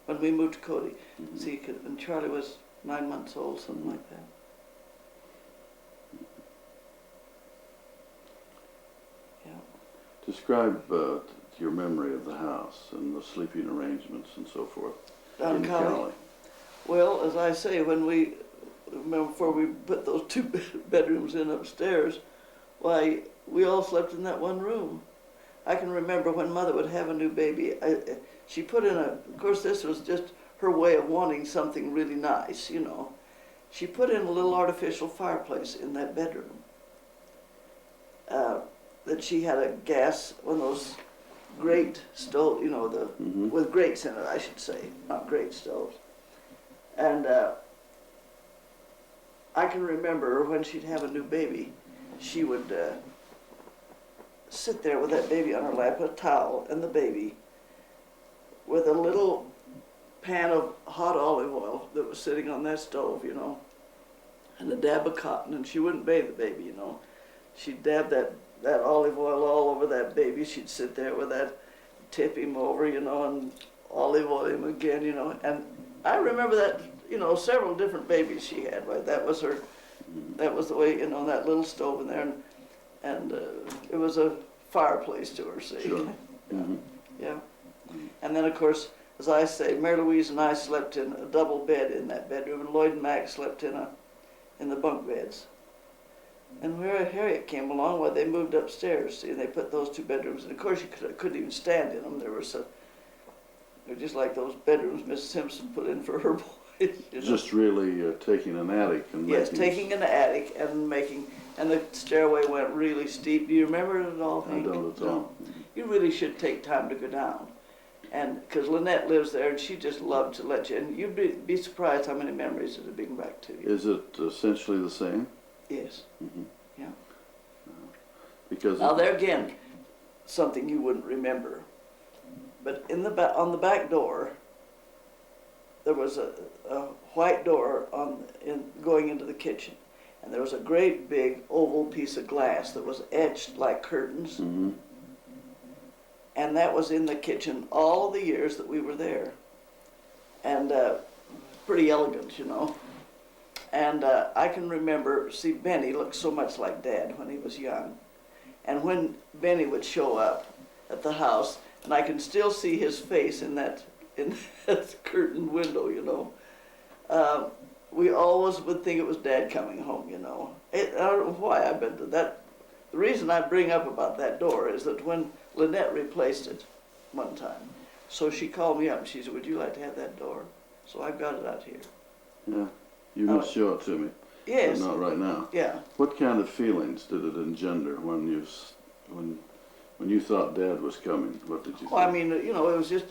when we moved to Cody. See, and Charlie was 9 months old, something like that. Yeah. Describe your memory of the house and the sleeping arrangements and so forth Down in Cali. Well, as I say, when we, before we put those 2 bedrooms in upstairs, why, we all slept in that one room. I can remember when Mother would have a new baby, she put in of course this was just her way of wanting something really nice, you know. She put in a little artificial fireplace in that bedroom. That she had a gas, one of those grate stove, you know, with grates in it, I should say, not grate stoves. And I can remember when she'd have a new baby, she would sit there with that baby on her lap, a towel and the baby, with a little pan of hot olive oil that was sitting on that stove, you know, and a dab of cotton, and she wouldn't bathe the baby, you know. She'd dab that olive oil all over that baby. She'd sit there with that, tip him over, you know, and olive oil him again, you know. And I remember that, you know, several different babies she had, right? That was her, that was the way, you know, that little stove in there, and it was a fireplace to her, see. Sure. Yeah. And then, of course, as I say, Mary Louise and I slept in a double bed in that bedroom, and Lloyd and Max slept in the bunk beds. And where Harriet came along, well, they moved upstairs, see, and they put those 2 bedrooms, and of course you couldn't even stand in them. They were just like those bedrooms Miss Simpson put in for her boys. You know? Just really taking an attic and yes, taking an attic and making, and the stairway went really steep. Do you remember it at all, Hank? I don't at all. You really should take time to go down. And because Lynette lives there, and she just loved to let you, and you'd be surprised how many memories it'd bring back to you. Is it essentially the same? Yes. Yeah. Because now there again, something you wouldn't remember, but in the on the back door, there was a white door going into the kitchen, and there was a great big oval piece of glass that was etched like curtains. And that was in the kitchen all the years that we were there. And pretty elegant, you know. And I can remember, see, Benny looked so much like Dad when he was young. And when Benny would show up at the house, and I can still see his face in that curtained window, you know, we always would think it was Dad coming home, you know. I don't know why, the reason I bring up about that door is that when Lynette replaced it one time, so she called me up and she said, would you like to have that door? So I've got it out here. Yeah, you must show it to me. Yes. But not right now. Yeah. What kind of feelings did it engender when you thought Dad was coming? What did you think? Well, I mean, you know, it was just,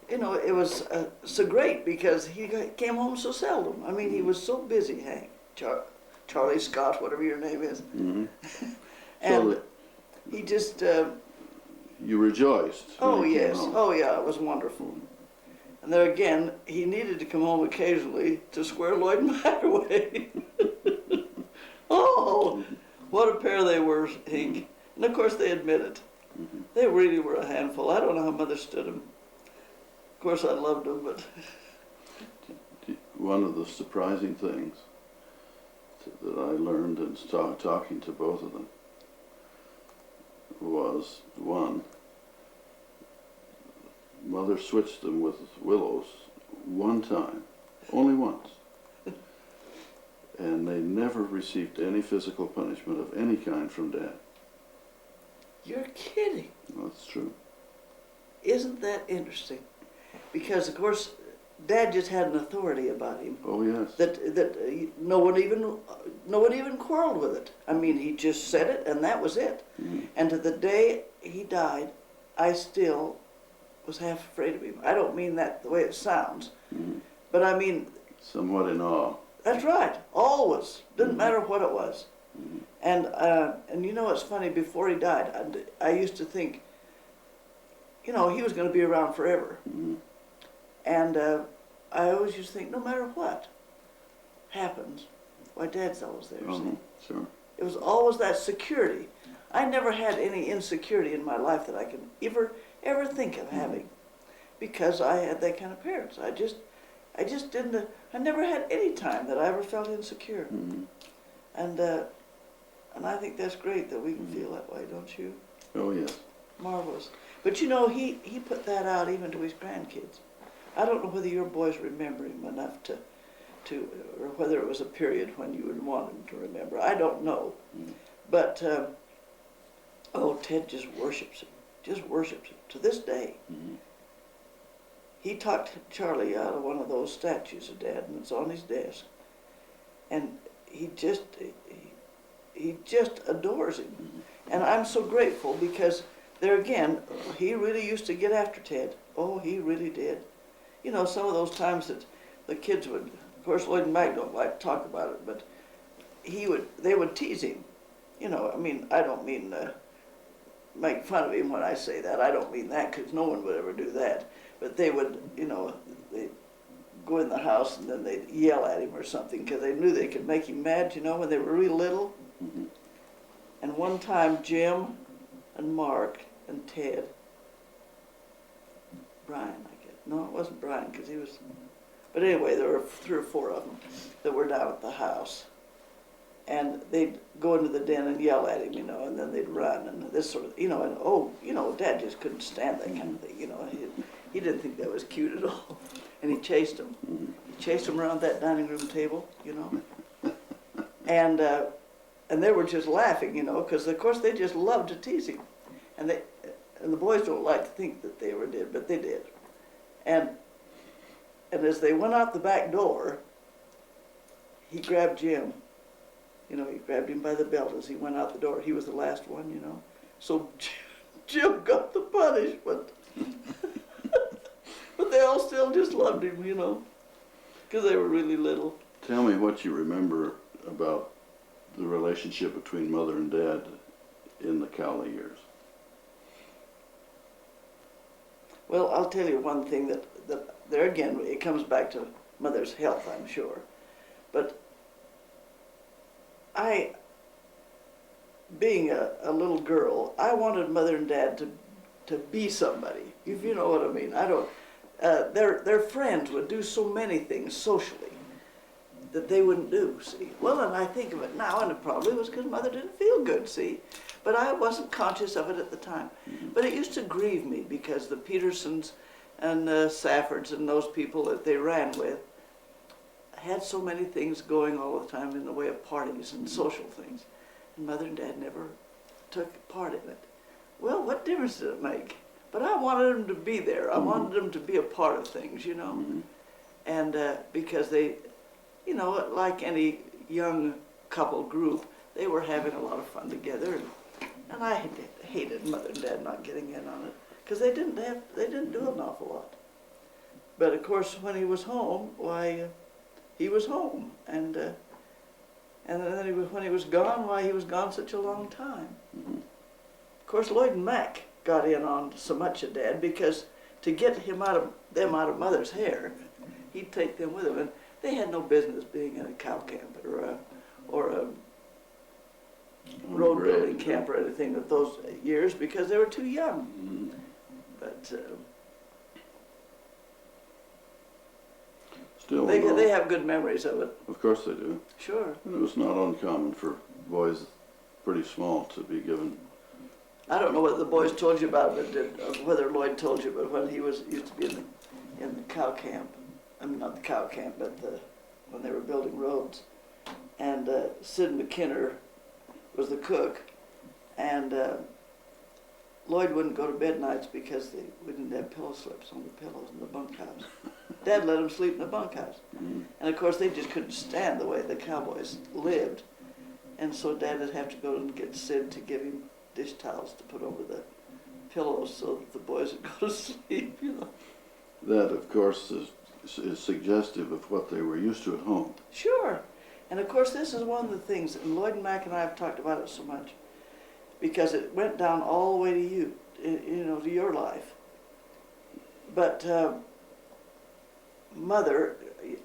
you know, it was so great because he came home so seldom. I mean, he was so busy, Hank. Charlie Scott, whatever your name is. And so he just... you rejoiced. Oh, yes. Oh, yeah, it was wonderful. And there again, he needed to come home occasionally to square Lloyd and Mac away. Oh, what a pair they were, Hank. And of course they admit it. They really were a handful. I don't know how Mother stood them. Of course I loved them, but... One of the surprising things that I learned in talking to both of them was, one, Mother switched them with willows one time, only once. And they never received any physical punishment of any kind from Dad. You're kidding. That's true. Isn't that interesting? Because, of course, Dad just had an authority about him. Oh, yes. That no one even quarreled with it. I mean, he just said it, and that was it. And to the day he died, I still was half afraid of him. I don't mean that the way it sounds, but I mean... Somewhat in awe. That's right, always. Didn't matter what it was. And you know, it's funny, before he died, I used to think, you know, he was going to be around forever. And I always used to think, no matter what happens, why, Dad's always there, see? Sure. It was always that security. I never had any insecurity in my life that I could ever think of having. because I had that kind of parents. I just didn't, I never had any time that I ever felt insecure. Mm-hmm. And I think that's great that we can feel that way, don't you? Oh, yes. Marvelous. But you know, he put that out even to his grandkids. I don't know whether your boys remember him enough to or whether it was a period when you would want him to remember. I don't know. Mm-hmm. But, Ted just worships him. Just worships him to this day. Mm-hmm. He talked Charlie out of one of those statues of Dad, and it's on his desk. And he just adores him. Mm-hmm. And I'm so grateful because there again, he really used to get after Ted. Oh, he really did. You know, some of those times that the kids would, of course Lloyd and Mag don't like to talk about it, but they would tease him. You know, I mean, I don't mean make fun of him when I say that. I don't mean that because no one would ever do that. But they would, you know, they'd go in the house and then they'd yell at him or something because they knew they could make him mad, you know, when they were real little. Mm-hmm. And one time Jim and Mark and Ted, Brian, I guess. No, it wasn't Brian because he was, but anyway, there were 3 or 4 of them that were down at the house. And they'd go into the den and yell at him, you know, and then they'd run and this sort of, you know, and oh, you know, Dad just couldn't stand that kind of thing, you know. He didn't think that was cute at all. And he chased them. Mm-hmm. He chased them around that dining room table, you know. And they were just laughing, you know, because of course they just loved to tease him. And the boys don't like to think that they ever did, but they did. And as they went out the back door, he grabbed Jim. You know, he grabbed him by the belt as he went out the door. He was the last one, you know. So Jim got the punishment. But they all still just loved him, you know, because they were really little. Tell me what you remember about the relationship between Mother and Dad in the Cowley years. Well, I'll tell you one thing that there again, it comes back to Mother's health, I'm sure. But being a little girl, I wanted Mother and Dad to be somebody, if you know what I mean. I don't. Their friends would do so many things socially that they wouldn't do, see. Well, and I think of it now, and it probably was because Mother didn't feel good, see. But I wasn't conscious of it at the time. Mm-hmm. But it used to grieve me because the Petersons and Saffords and those people that they ran with had so many things going all the time in the way of parties and social things. And Mother and Dad never took part in it. Well, what difference did it make? But I wanted them to be there. I wanted them to be a part of things, you know. Mm-hmm. And because they, you know, like any young couple group, they were having a lot of fun together. And I hated Mother and Dad not getting in on it because they didn't do an awful lot. But of course, when he was home, why, he was home. And then when he was gone, why, he was gone such a long time. Mm-hmm. Of course, Lloyd and Mac got in on so much of Dad because to get them out of Mother's hair, he'd take them with him, and they had no business being in a cow camp or a road building camp or anything at those years because they were too young. Mm-hmm. But Still, they have good memories of it. Of course they do. Sure. And it was not uncommon for boys pretty small to be given. I don't know what the boys told you about it, whether Lloyd told you, but when he used to be in the cow camp, I mean not the cow camp, but when they were building roads, and Sid McKinner was the cook, and Lloyd wouldn't go to bed nights because we didn't have pillow slips on the pillows in the bunkhouse. Dad let them sleep in the bunkhouse. Mm-hmm. And of course they just couldn't stand the way the cowboys lived. And so Dad would have to go and get Sid to give him dish towels to put over the pillows so that the boys would go to sleep, you know. That, of course, is suggestive of what they were used to at home. Sure. And of course this is one of the things, and Lloyd and Mac and I have talked about it so much, because it went down all the way to you, you know, to your life. But Mother,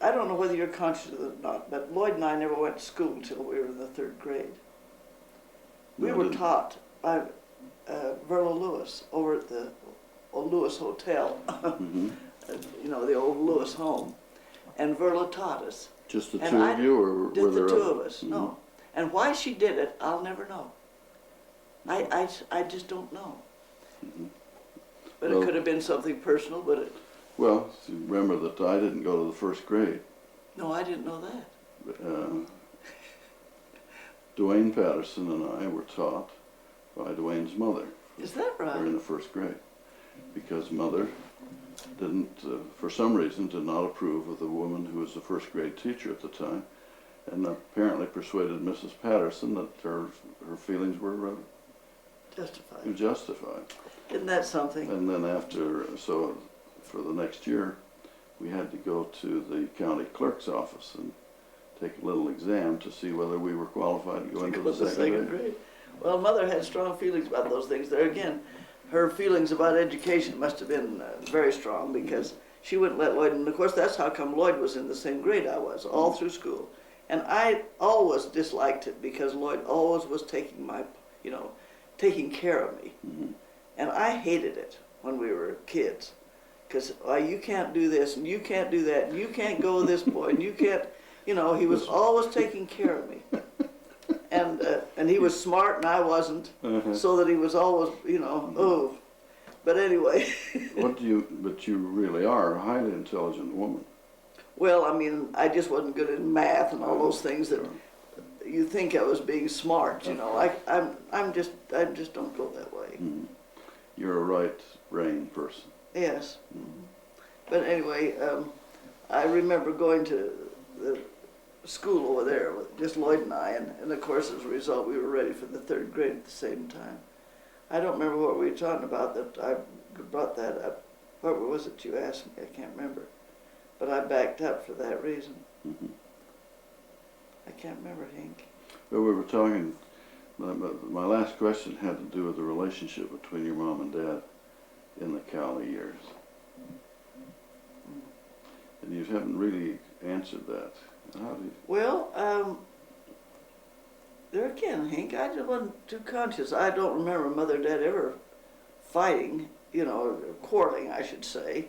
I don't know whether you're conscious of it or not, but Lloyd and I never went to school until we were in the 3rd grade. We were taught by Verla Lewis over at the old Lewis Hotel, Mm-hmm. you know, the old Lewis home. And Verla taught us. Just the And two I of you, or were Just there the two others? of us, Mhm. no. And why she did it, I'll never know. I just don't know. Mhm. But Well- it could have been something personal, but it, Well, see, remember that I didn't go to the first grade. no, I didn't know that. Dwayne Patterson and I were taught by Dwayne's mother. Is that We're in right? the first grade. Because mother didn't, for some reason, did not approve of the woman who was the first grade teacher at the time, and apparently persuaded Mrs. Patterson that her feelings were Justified. justified. Isn't that something? And then after, so for the next year, we had to go to the county clerk's office and take a little exam to see whether we were qualified to go into the second grade. Well, mother had strong feelings about those things. There again, her feelings about education must have been very strong because she wouldn't let Lloyd, and of course that's how come Lloyd was in the same grade I was, all through school. And I always disliked it because Lloyd always was taking my, you know, taking care of me. Mhm. And I hated it when we were kids. Because you can't do this, and you can't do that, and you can't go this point, and you can't, you know, he was always taking care of me. And he was smart and I wasn't, Uh-huh. so that he was always, you know, oh. But anyway, But you really are a highly intelligent woman. well, I mean, I just wasn't good in math and all those things that Sure. you think I was being smart, you know. I just don't go that way. Mhm. You're a right brain person. Yes. But anyway, I remember going to the school over there with just Lloyd and I, and of course as a result we were ready for the third grade at the same time. I don't remember what we were talking about that I brought that up. What was it you asked me? I can't remember. But I backed up for that reason. Mhm. I can't remember, Hank. But we were talking, my last question had to do with the relationship between your mom and dad in the Cowley years. And you haven't really answered that. How do you, Well, there again, Hank, I just wasn't too conscious. I don't remember Mother and Dad ever fighting, you know, quarreling, I should say,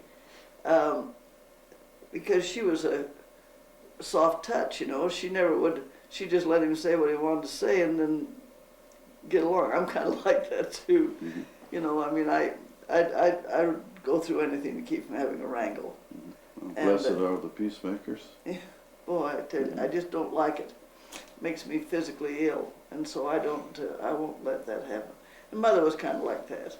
because she was a soft touch, you know. She never would, she just let him say what he wanted to say and then get along. I'm kind of like that too. Mhm. You know, I mean, I would go through anything to keep from having a wrangle. well, And, blessed are the peacemakers. Boy, I tell you, I just don't like it. Makes me physically ill, and so I won't let that happen. And Mother was kind of like that.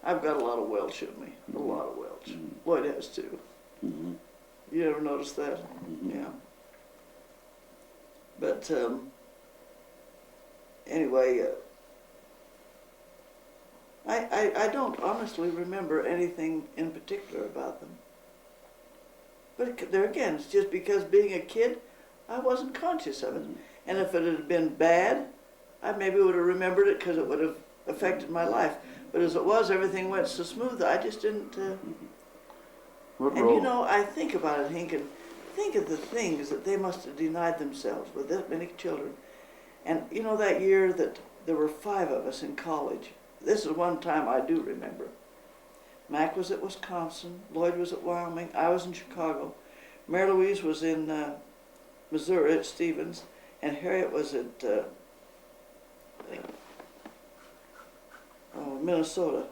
I've got a lot of Welch in me, a lot of Welch. Mhm. Lloyd has too. Mm-hmm. You ever notice that? Mm-hmm. Yeah. But anyway, I don't honestly remember anything in particular about them. But there again, it's just because being a kid, I wasn't conscious of it. And if it had been bad, I maybe would have remembered it because it would have affected my life. But as it was, everything went so smooth, I just didn't. What And role? you know, I think about it, Hank, and think of the things that they must have denied themselves with that many children. And you know, that year that there were 5 of us in college, this is one time I do remember. Mac was at Wisconsin, Lloyd was at Wyoming, I was in Chicago, Mary Louise was in Missouri at Stevens, and Harriet was at Minnesota.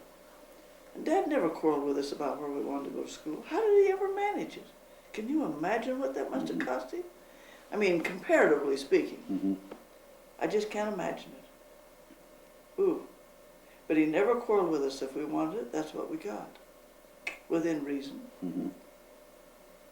And Dad never quarreled with us about where we wanted to go to school. How did he ever manage it? Can you imagine what that must have cost him? I mean, comparatively speaking. Mm-hmm. I just can't imagine it. Ooh. But he never quarreled with us if we wanted it. That's what we got. Within reason. Mm-hmm.